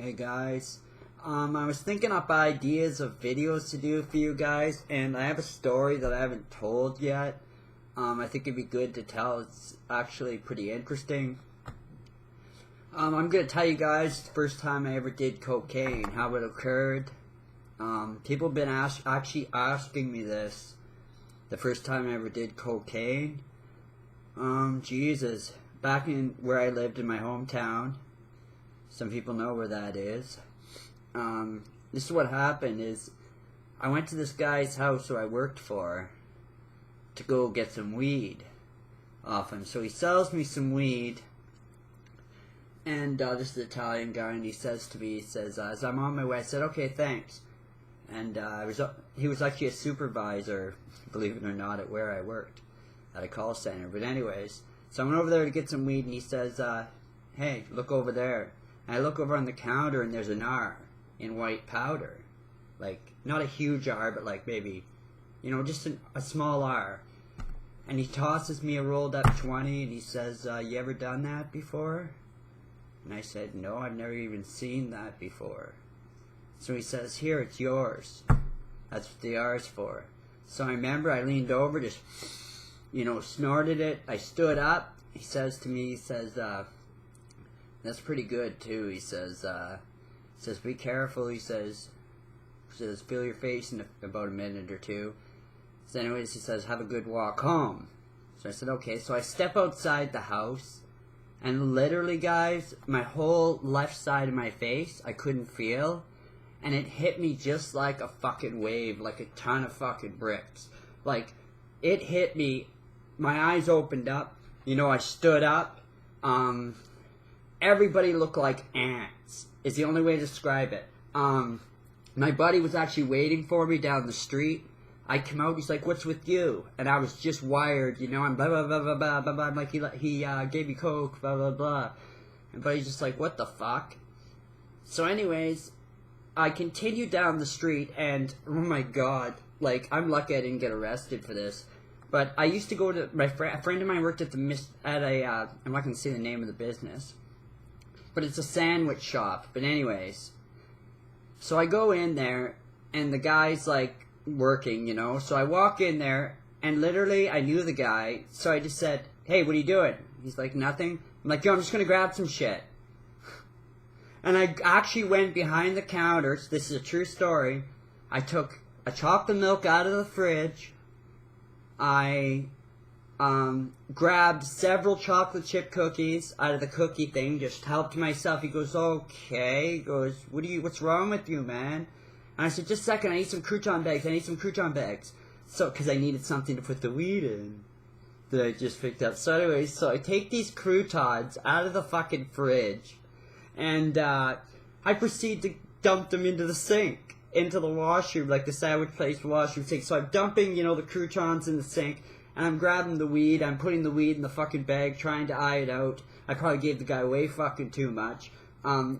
Hey guys, I was thinking up ideas of videos to do for you guys, and I have a story that I haven't told yet. I think it'd be good to tell. It's actually pretty interesting. I'm gonna tell you guys the first time I ever did cocaine, how it occurred. People have been actually asking me this, the first time I ever did cocaine. Jesus, back in where I lived in my hometown. Some people know where that is. This is what happened is I went to this guy's house who I worked for to go get some weed off him. So he sells me some weed, and this is an Italian guy, and he says to me, he says, as I'm on my way, I said, okay, thanks. And he was actually a supervisor, believe it or not, at where I worked, at a call center. But anyways, so I went over there to get some weed, and he says, hey, look over there. And I look over on the counter, and there's an R in white powder. Like, not a huge R, but like maybe, you know, just a small R. And he tosses me a rolled up 20, and he says, you ever done that before? And I said, no, I've never even seen that before. So he says, here, it's yours. That's what the R's for. So I remember I leaned over, just, you know, snorted it. I stood up. He says to me, he says, that's pretty good too. He says, be careful. He says, feel your face in about a minute or two. So anyways, he says, have a good walk home. So I said, okay. So I step outside the house, and literally, guys, my whole left side of my face, I couldn't feel, and it hit me just like a fucking wave, like a ton of fucking bricks. Like, it hit me, my eyes opened up, you know, I stood up, everybody looked like ants, is the only way to describe it. My buddy was actually waiting for me down the street. I come out, he's like, what's with you? And I was just wired, you know, I'm blah, blah, blah, blah, blah, blah, blah. I'm like, he gave me coke, blah, blah, blah. And buddy's just like, what the fuck? So anyways, I continued down the street, and oh my god, like, I'm lucky I didn't get arrested for this. But I used to go to, a friend of mine worked at I'm not going to say the name of the business, but it's a sandwich shop. But anyways, so I go in there, and the guy's like working, you know. So I walk in there, and literally I knew the guy, so I just said, hey, what are you doing? He's like, nothing. I'm like, yo, I'm just going to grab some shit. And I actually went behind the counters. This is a true story. I took a chocolate milk out of the fridge. I grabbed several chocolate chip cookies out of the cookie thing, just helped myself. He goes, okay. He goes, what's wrong with you, man? And I said, just a second, I need some crouton bags. So, because I needed something to put the weed in that I just picked up. So anyways, so I take these croutons out of the fucking fridge, and I proceed to dump them into the sink, into the washroom, like the sandwich place washroom sink. So I'm dumping, you know, the croutons in the sink, and I'm grabbing the weed, I'm putting the weed in the fucking bag, trying to eye it out. I probably gave the guy way fucking too much.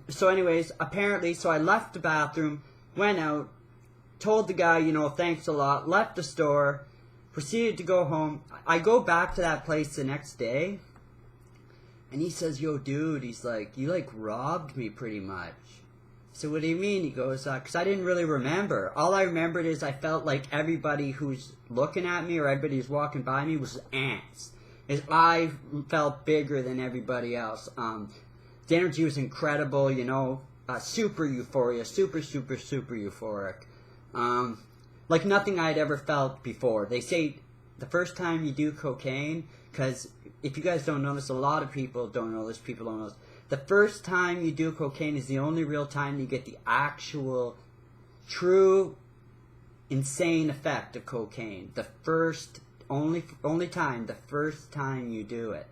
So anyways, apparently, so I left the bathroom, went out, told the guy, you know, thanks a lot, left the store, proceeded to go home. I go back to that place the next day, and he says, yo, dude, he's like, you, like, robbed me pretty much. So what do you mean? He goes, because I didn't really remember. All I remembered is I felt like everybody who's looking at me or everybody who's walking by me was ants. I felt bigger than everybody else. The energy was incredible, you know, super euphoria, super euphoric. Like nothing I'd ever felt before. They say the first time you do cocaine, because if you guys don't know this, a lot of people don't know this, people don't know this. The first time you do cocaine is the only real time you get the actual, true, insane effect of cocaine. The first, only time, the first time you do it,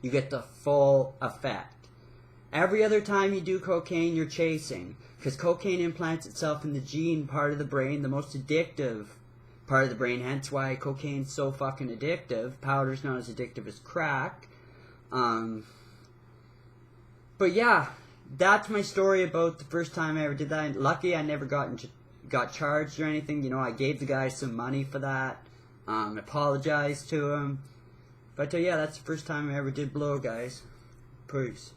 you get the full effect. Every other time you do cocaine, you're chasing, because cocaine implants itself in the gene part of the brain, the most addictive part of the brain, hence why cocaine's so fucking addictive. Powder's not as addictive as crack. But yeah, that's my story about the first time I ever did that. Lucky I never got charged or anything. You know, I gave the guy some money for that. Apologized to him. But yeah, that's the first time I ever did blow, guys. Peace.